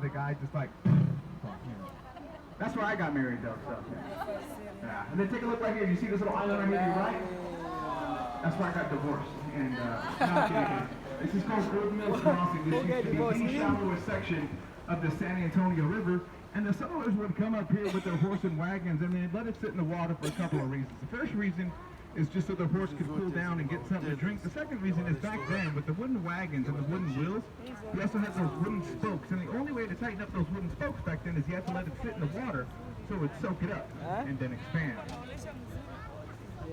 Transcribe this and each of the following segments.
the guy just like, that's where I got married though, so. Yeah. And then take a look right here. You see this little island right here to your right? That's where I got divorced. And no, I'm kidding. This is called Old Mills Crossing. This used to be the shallowest section of the San Antonio River. And the settlers would come up here with their horse and wagons and they'd let it sit in the water for a couple of reasons. The first reason is just so the horse could cool down and get something to drink. The second reason is back then with the wooden wagons and the wooden wheels, you also had those wooden spokes. And the only way to tighten up those wooden spokes back then is you had to let it sit in the water so it would soak it up and then expand.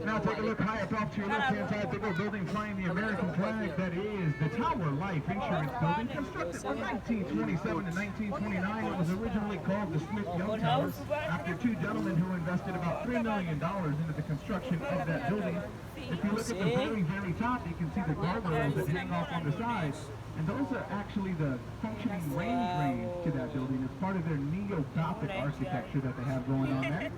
Now take a look high up off to your left-hand side. Big old building flying the American flag. That is the Tower Life Insurance Building, constructed from 1927 to 1929. It was originally called the Smith-Young Tower after two gentlemen who invested about $3 million into the construction of that building. If you look at the very, very top, you can see the guardrails that hang off on the sides. And those are actually the functioning rain drains to that building. It's part of their neo-Gothic architecture that they have going on there.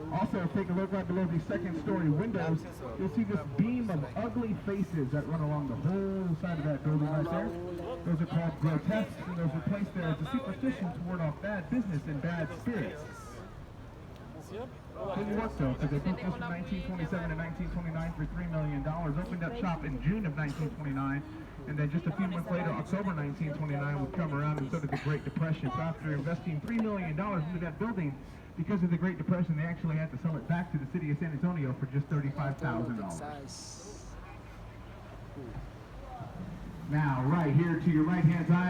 Also, take a look right below these second-story windows. You'll see this beam of ugly faces that run along the whole side of that building right there. Those are called grotesques, and those are placed there as a superstition to ward off bad business and bad spirits. Didn't work though, because they built this from 1927 to 1929 for $3 million. Opened up shop in June of 1929, and then just a few months later, October 1929 would come around, and so did the Great Depression. So after investing $3 million into that building, because of the Great Depression, they actually had to sell it back to the city of San Antonio for just $35,000. Now, right here to your right-hand side,